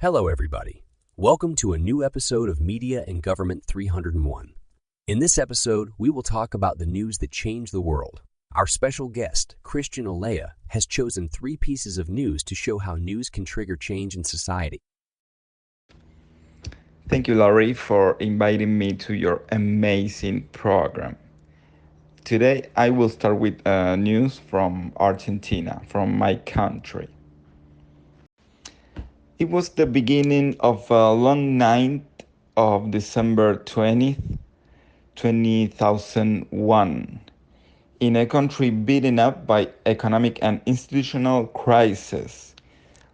Hello, everybody. Welcome to a new episode of Media and Government 301. In this episode, we will talk about the news that changed the world. Our special guest, Christian Olea, has chosen 3 pieces of news to show how news can trigger change in society. Thank you, Laurie, for inviting me to your amazing program. Today, I will start with news from Argentina, from my country. It was the beginning of a long night of December 20th, 2001, in a country beaten up by economic and institutional crisis,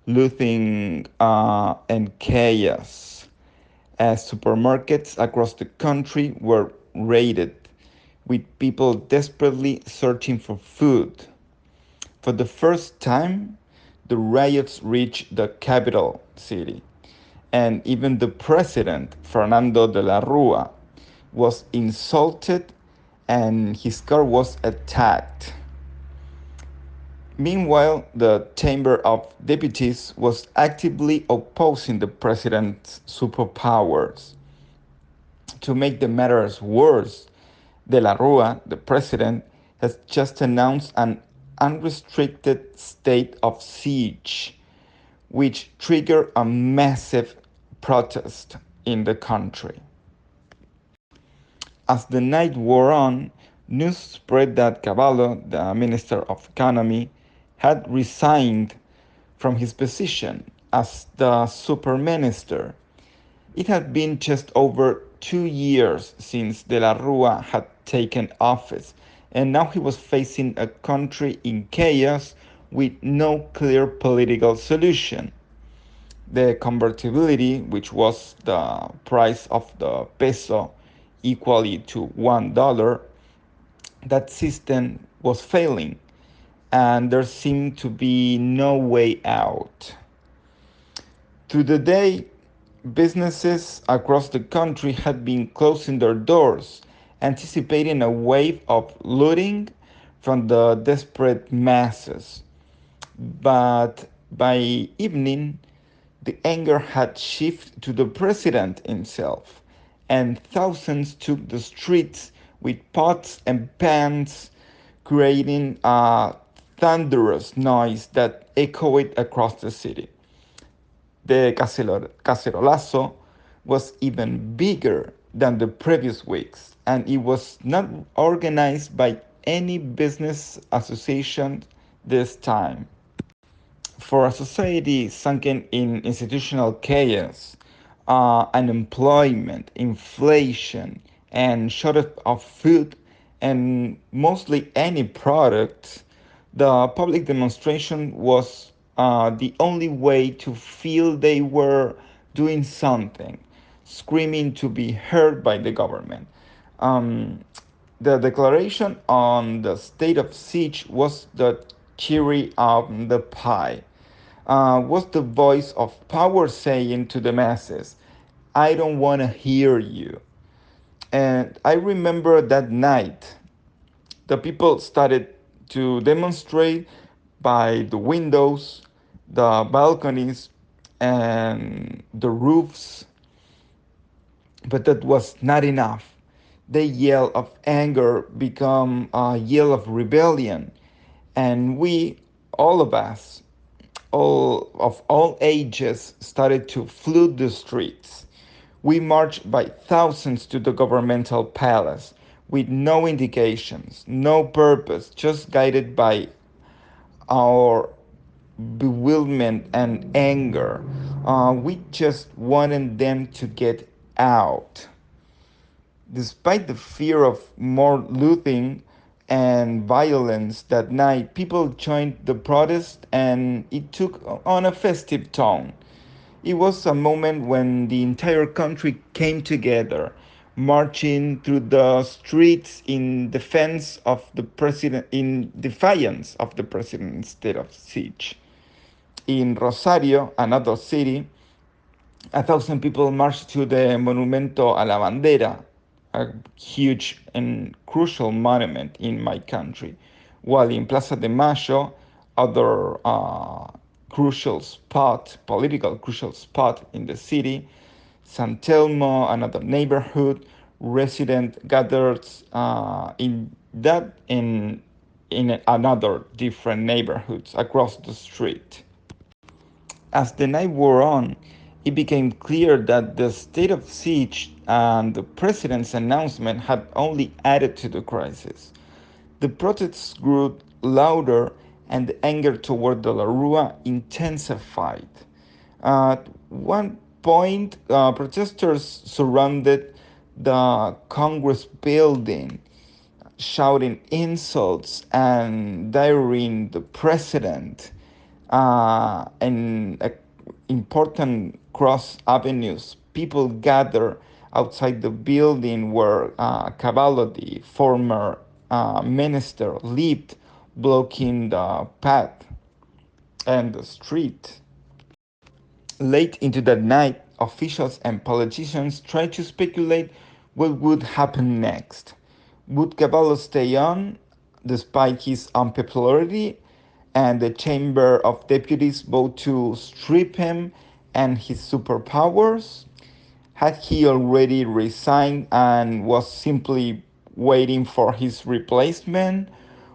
looting, and chaos, as supermarkets across the country were raided, with people desperately searching for food. For the first time, the riots reached the capital city, and even the president, Fernando de la Rua, was insulted and his car was attacked. Meanwhile, the Chamber of Deputies was actively opposing the president's superpowers. To make the matters worse, De la Rua, the president, has just announced an unrestricted state of siege, which triggered a massive protest in the country. As the night wore on, news spread that Cavallo, the Minister of Economy, had resigned from his position as the super minister. It had been just over 2 years since De la Rua had taken office, and now he was facing a country in chaos with no clear political solution. The convertibility, which was the price of the peso equally to $1, that system was failing, and there seemed to be no way out. To the day, businesses across the country had been closing their doors, anticipating a wave of looting from the desperate masses. But by evening, the anger had shifted to the president himself, and thousands took the streets with pots and pans, creating a thunderous noise that echoed across the city. The cacerolazo was even bigger than the previous weeks, and it was not organized by any business association this time. For a society sunken in institutional chaos, unemployment, inflation, and shortage of food, and mostly any product, the public demonstration was the only way to feel they were doing something, screaming to be heard by the government. Um, the declaration on the state of siege was the cherry on the pie. Was the voice of power saying to the masses, I don't want to hear you. And I remember that night, the people started to demonstrate by the windows, the balconies, and the roofs, but that was not enough. The yell of anger became a yell of rebellion, and we, all of us, all of all ages, started to flood the streets. We marched by thousands to the governmental palace with no indications, no purpose, just guided by our bewilderment and anger. We just wanted them to get out. Despite the fear of more looting and violence that night, people joined the protest and it took on a festive tone. It was a moment when the entire country came together, marching through the streets in defense of the president, in defiance of the president's state of siege. In Rosario, another city, 1,000 people marched to the Monumento a la Bandera, a huge and crucial monument in my country, while in Plaza de Mayo, other political crucial spot in the city. San Telmo, another neighborhood, resident gathered in another different neighborhoods across the street. As the night wore on, it became clear that the state of siege and the president's announcement had only added to the crisis. The protests grew louder and the anger toward De La Rua intensified. At one point, protesters surrounded the Congress building, shouting insults and daring the president. In important cross avenues, people gather outside the building where Cavallo, the former minister, lived, blocking the path and the street. Late into that night, officials and politicians tried to speculate what would happen next. Would Caballo stay on despite his unpopularity and the Chamber of Deputies vote to strip him and his superpowers? Had he already resigned and was simply waiting for his replacement?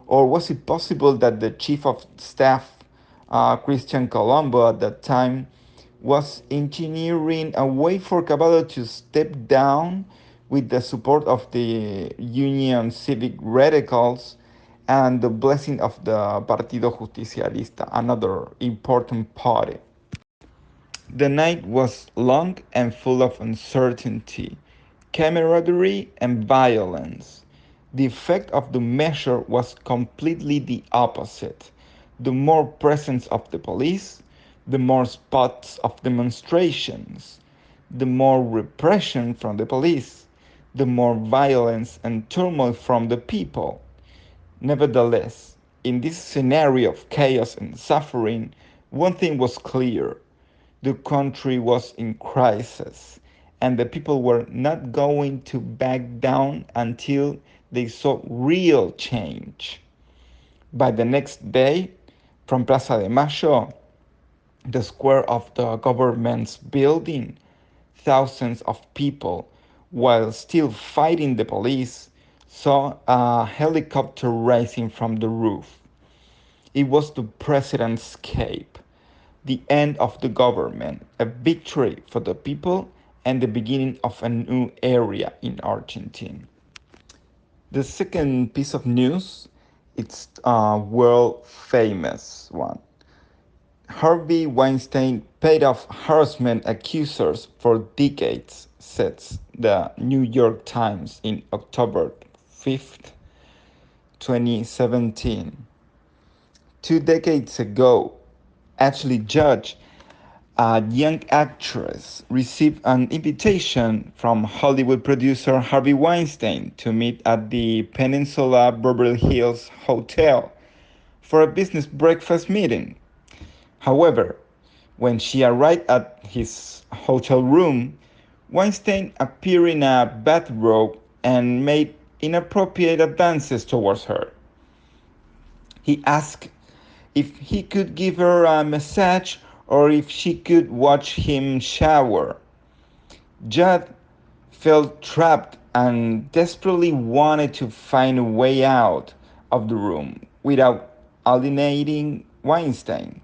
Or was it possible that the chief of staff, Christian Colombo, at that time, was engineering a way for Caballo to step down with the support of the Union Civic Radicals and the blessing of the Partido Justicialista, another important party? The night was long and full of uncertainty, camaraderie, and violence. The effect of the measure was completely the opposite. The more presence of the police, the more spots of demonstrations, the more repression from the police, the more violence and turmoil from the people. Nevertheless, in this scenario of chaos and suffering, one thing was clear: the country was in crisis, and the people were not going to back down until they saw real change. By the next day, from Plaza de Mayo, the square of the government's building, thousands of people, while still fighting the police, saw a helicopter rising from the roof. It was the president's cape, the end of the government, a victory for the people, and the beginning of a new era in Argentina. The second piece of news, it's a world famous one. Harvey Weinstein paid off harassment accusers for decades, says the New York Times in October 5th, 2017. 2 decades ago, Ashley Judge, a young actress, received an invitation from Hollywood producer Harvey Weinstein to meet at the Peninsula Beverly Hills Hotel for a business breakfast meeting. However, when she arrived at his hotel room, Weinstein appeared in a bathrobe and made inappropriate advances towards her. He asked if he could give her a massage or if she could watch him shower. Judd felt trapped and desperately wanted to find a way out of the room without alienating Weinstein.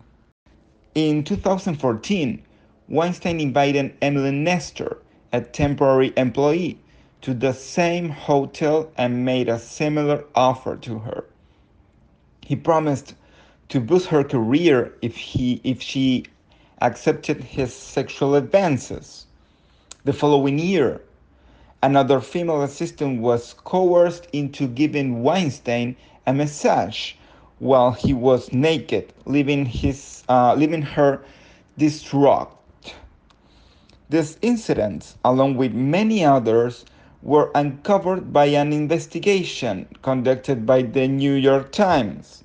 In 2014, Weinstein invited Emily Nestor, a temporary employee, to the same hotel and made a similar offer to her. He promised to boost her career if she accepted his sexual advances. The following year, another female assistant was coerced into giving Weinstein a massage while he was naked, leaving her distraught. These incidents, along with many others, were uncovered by an investigation conducted by the New York Times.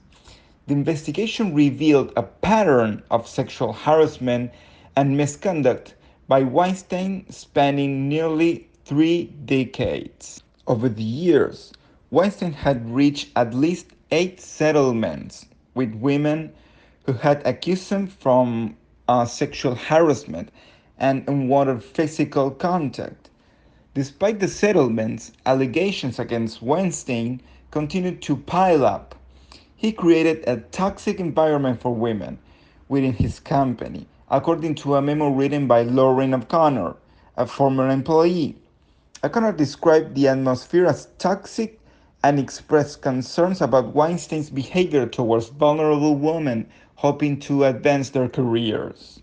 The investigation revealed a pattern of sexual harassment and misconduct by Weinstein spanning nearly 3 decades. Over the years, Weinstein had reached at least 8 settlements with women who had accused him from sexual harassment and unwanted physical contact. Despite the settlements, allegations against Weinstein continued to pile up. He created a toxic environment for women within his company, according to a memo written by Lauren O'Connor, a former employee. O'Connor described the atmosphere as toxic and expressed concerns about Weinstein's behavior towards vulnerable women hoping to advance their careers.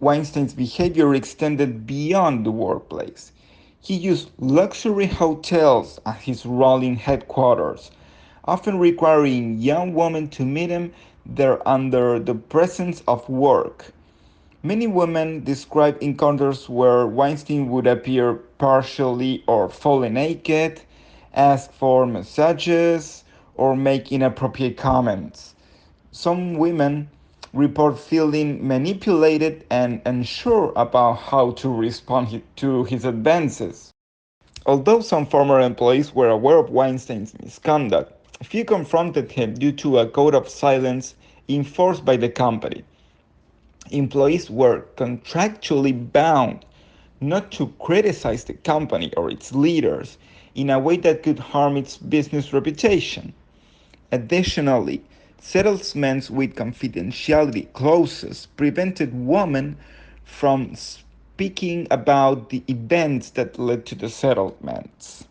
Weinstein's behavior extended beyond the workplace. He used luxury hotels as his rolling headquarters, often requiring young women to meet him there under the presence of work. Many women describe encounters where Weinstein would appear partially or fully naked, ask for massages, or make inappropriate comments. Some women report feeling manipulated and unsure about how to respond to his advances. Although some former employees were aware of Weinstein's misconduct, few confronted him due to a code of silence enforced by the company. Employees were contractually bound not to criticize the company or its leaders in a way that could harm its business reputation. Additionally, settlements with confidentiality clauses prevented women from speaking about the events that led to the settlements.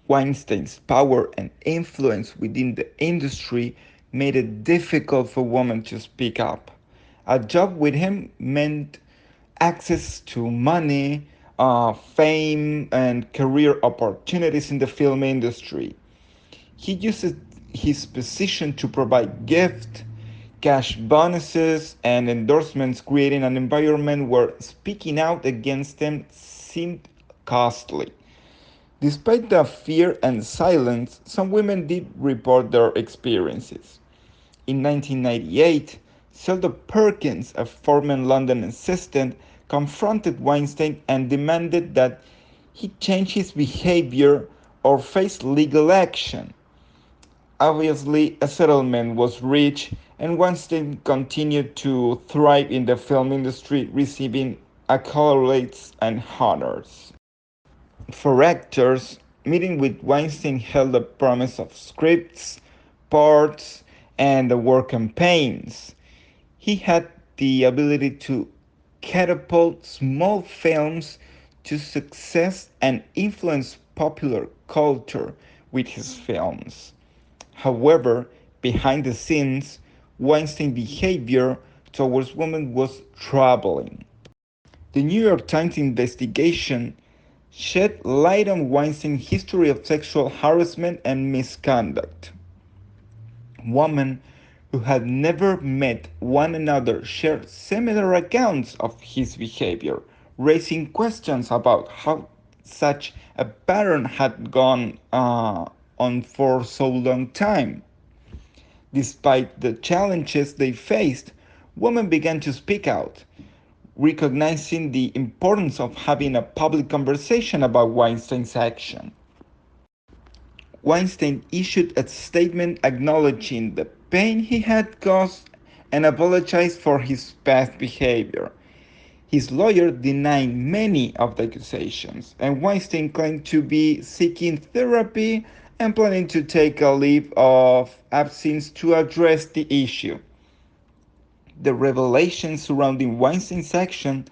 Weinstein's power and influence within the industry made it difficult for women to speak up. A job with him meant access to money, fame, and career opportunities in the film industry. He uses his position to provide gifts, cash bonuses, and endorsements, creating an environment where speaking out against them seemed costly. Despite the fear and silence, some women did report their experiences. In 1998, Zelda Perkins, a former London assistant, confronted Weinstein and demanded that he change his behavior or face legal action. Obviously, a settlement was reached, and Weinstein continued to thrive in the film industry, receiving accolades and honors. For actors, meeting with Weinstein held the promise of scripts, parts, and award campaigns. He had the ability to catapult small films to success and influence popular culture with his films. However, behind the scenes, Weinstein's behavior towards women was troubling. The New York Times investigation shed light on Weinstein's history of sexual harassment and misconduct. Women who had never met one another shared similar accounts of his behavior, raising questions about how such a pattern had gone on for so long time. Despite the challenges they faced, women began to speak out, recognizing the importance of having a public conversation about Weinstein's action. Weinstein issued a statement acknowledging the pain he had caused and apologized for his past behavior. His lawyer denied many of the accusations, and Weinstein claimed to be seeking therapy and planning to take a leave of absence to address the issue. The revelations surrounding Weinstein's action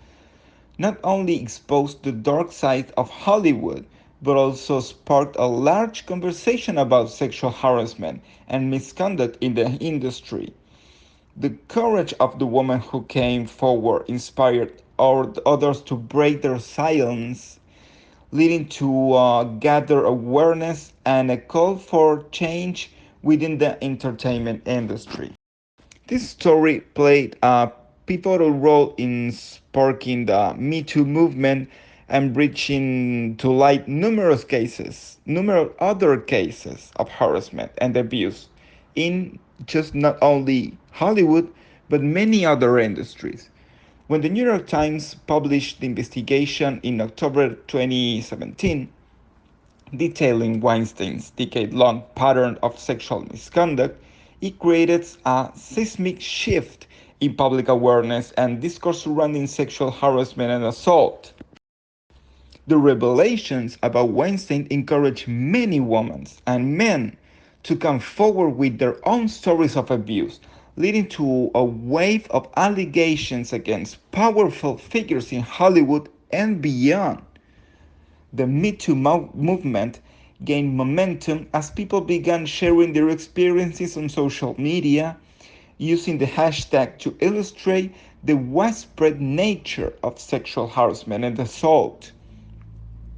not only exposed the dark side of Hollywood, but also sparked a large conversation about sexual harassment and misconduct in the industry. The courage of the woman who came forward inspired others to break their silence, leading to gather awareness and a call for change within the entertainment industry. This story played a pivotal role in sparking the Me Too movement and bringing to light numerous other cases of harassment and abuse in just not only Hollywood, but many other industries. When the New York Times published the investigation in October 2017, detailing Weinstein's decade long pattern of sexual misconduct, It created a seismic shift in public awareness and discourse surrounding sexual harassment and assault. The revelations about Weinstein encouraged many women and men to come forward with their own stories of abuse, leading to a wave of allegations against powerful figures in Hollywood and beyond. The Me Too movement gained momentum as people began sharing their experiences on social media, using the hashtag to illustrate the widespread nature of sexual harassment and assault.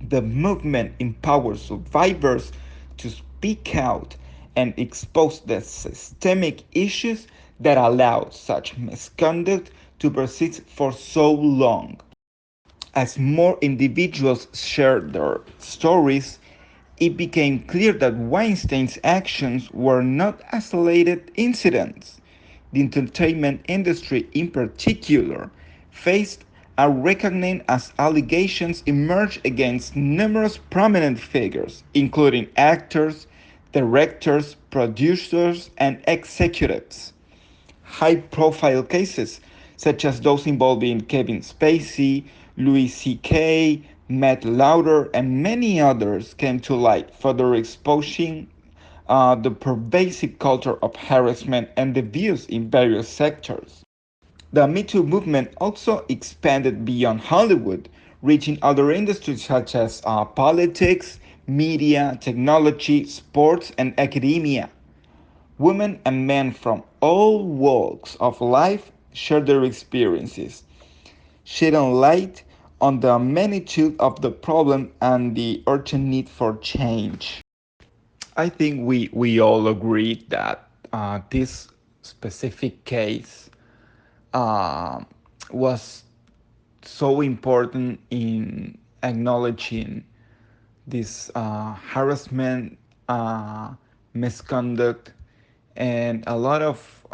The movement empowers survivors to speak out and expose the systemic issues that allow such misconduct to persist for so long. As more individuals shared their stories, it became clear that Weinstein's actions were not isolated incidents. The entertainment industry, in particular, faced a reckoning as allegations emerged against numerous prominent figures, including actors, directors, producers, and executives. High-profile cases, such as those involving Kevin Spacey, Louis C.K., Matt Lauder, and many others, came to light, further exposing the pervasive culture of harassment and abuse in various sectors. The Me Too movement also expanded beyond Hollywood, reaching other industries such as politics, media, technology, sports, and academia. Women and men from all walks of life shared their experiences, shedding light on the magnitude of the problem and the urgent need for change. I think we all agree that this specific case uh, was so important in acknowledging this harassment, misconduct, and a lot of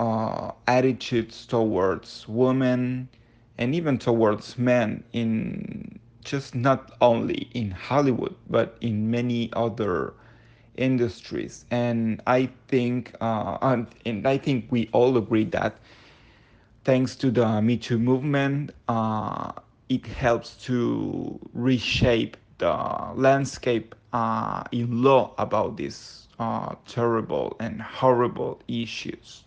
attitudes towards women and even towards men in just not only in Hollywood but in many other industries. And I think we all agree that thanks to the Me Too movement, it helps to reshape the landscape in law about these terrible and horrible issues.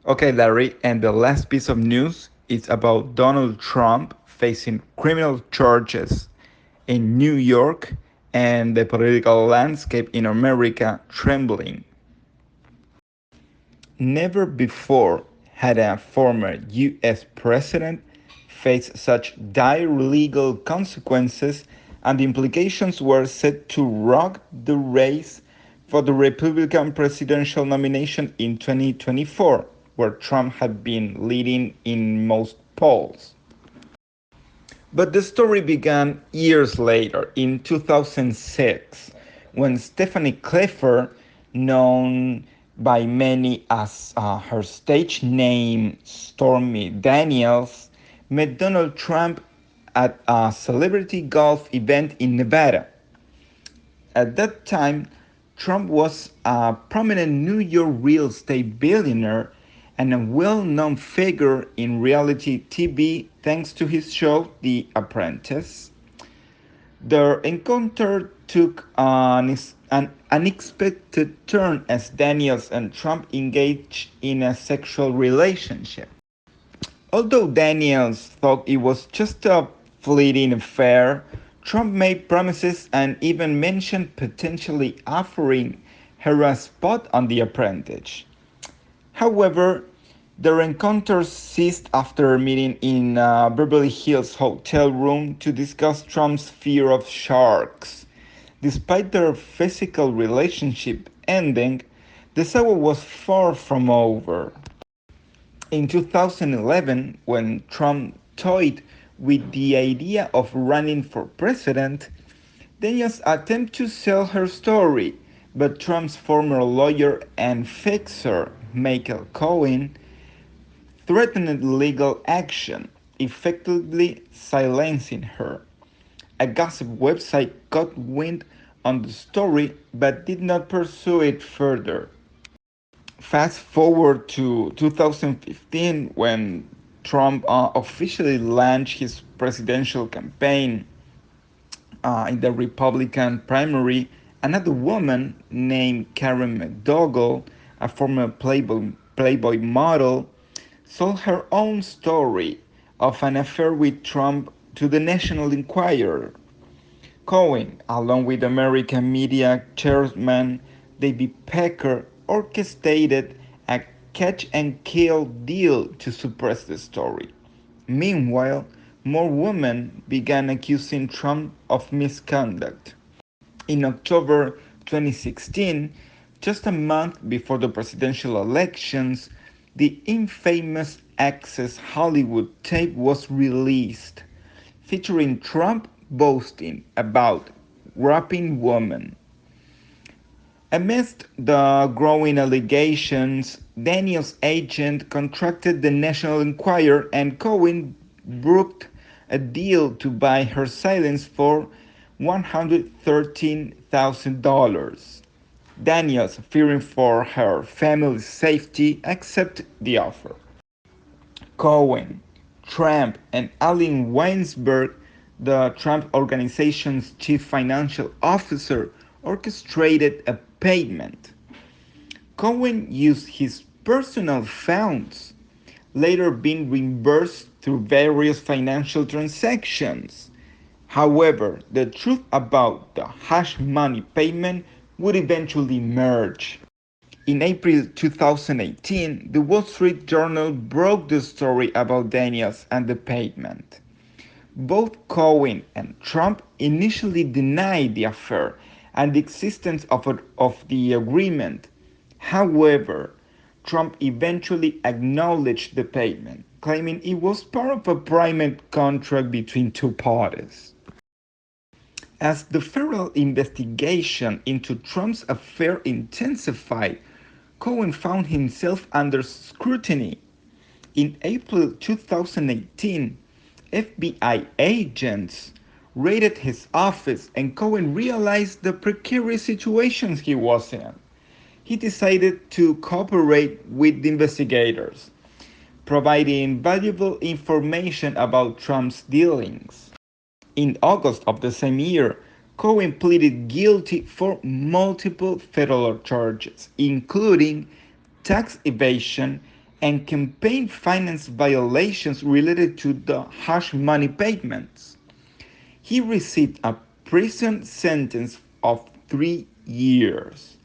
Okay, Larry, and the last piece of news is about Donald Trump facing criminal charges in New York and the political landscape in America trembling. Never before had a former US president faced such dire legal consequences, and the implications were set to rock the race for the Republican presidential nomination in 2024, where Trump had been leading in most polls. But the story began years later, in 2006, when Stephanie Clifford, known by many as her stage name Stormy Daniels, met Donald Trump at a celebrity golf event in Nevada. At that time, Trump was a prominent New York real estate billionaire and a well known figure in reality TV thanks to his show The Apprentice. Their encounter took an unexpected turn as Daniels and Trump engaged in a sexual relationship. Although Daniels thought it was just a fleeting affair, Trump made promises and even mentioned potentially offering her a spot on The Apprentice. However, their encounter ceased after meeting in a Beverly Hills hotel room to discuss Trump's fear of sharks. Despite their physical relationship ending, the saga was far from over. In 2011, when Trump toyed with the idea of running for president, Daniels attempted to sell her story, but Trump's former lawyer and fixer, Michael Cohen, threatened legal action, effectively silencing her. A gossip website got wind on the story but did not pursue it further. Fast forward to 2015 when Trump officially launched his presidential campaign in the Republican primary. Another woman named Karen McDougal, a former Playboy model, sold her own story of an affair with Trump to the National Enquirer. Cohen, along with American media chairman David Pecker, orchestrated a catch and kill deal to suppress the story. Meanwhile, more women began accusing Trump of misconduct. In October 2016, just a month before the presidential elections, the infamous Access Hollywood tape was released, featuring Trump boasting about raping women. Amidst the growing allegations, Daniels' agent contacted the National Enquirer and Cohen brokered a deal to buy her silence for $113,000. Daniels, fearing for her family's safety, accepted the offer. Cohen, Trump, and Allen Weinberg, the Trump Organization's chief financial officer, orchestrated a payment. Cohen used his personal funds, later being reimbursed through various financial transactions. However, the truth about the hush money payment would eventually emerge. In April 2018, the Wall Street Journal broke the story about Daniels and the payment. Both Cohen and Trump initially denied the affair and the existence of the agreement. However, Trump eventually acknowledged the payment, claiming it was part of a private contract between two parties. As the federal investigation into Trump's affair intensified, Cohen found himself under scrutiny. In April 2018, FBI agents raided his office and Cohen realized the precarious situation he was in. He decided to cooperate with the investigators, providing valuable information about Trump's dealings. In August of the same year, Cohen pleaded guilty for multiple federal charges, including tax evasion and campaign finance violations related to the hush money payments. He received a prison sentence of 3 years.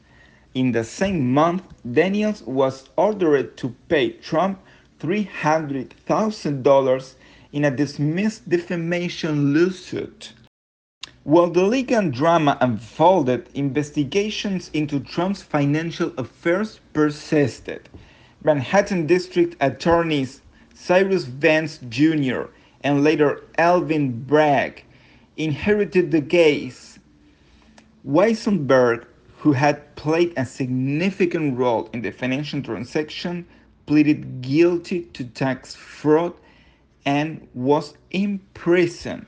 In the same month, Daniels was ordered to pay Trump $300,000 in a dismissed defamation lawsuit. While the legal drama unfolded, investigations into Trump's financial affairs persisted. Manhattan District Attorneys Cyrus Vance Jr. and later Alvin Bragg inherited the case. Weissenberg, who had played a significant role in the financial transaction, pleaded guilty to tax fraud and was imprisoned.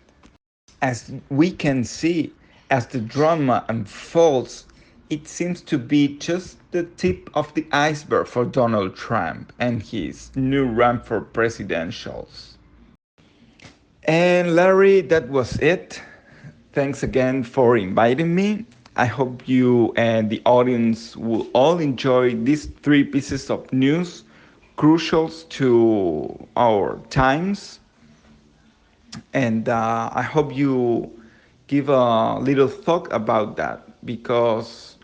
As we can see, as the drama unfolds, it seems to be just the tip of the iceberg for Donald Trump and his new run for presidentials. And Larry, that was it. Thanks again for inviting me. I hope you and the audience will all enjoy these 3 pieces of news crucial to our times. And I hope you give a little thought about that, because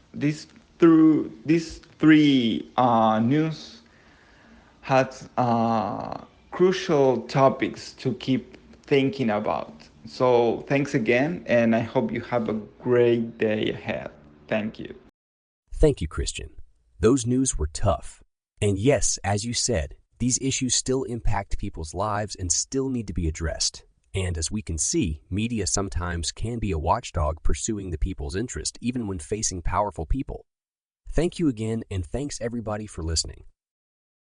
through these 3 news had crucial topics to keep thinking about. So thanks again, and I hope you have a great day ahead. Thank you. Thank you, Christian. Those news were tough. And yes, as you said, these issues still impact people's lives and still need to be addressed. And as we can see, media sometimes can be a watchdog pursuing the people's interest, even when facing powerful people. Thank you again, and thanks everybody for listening.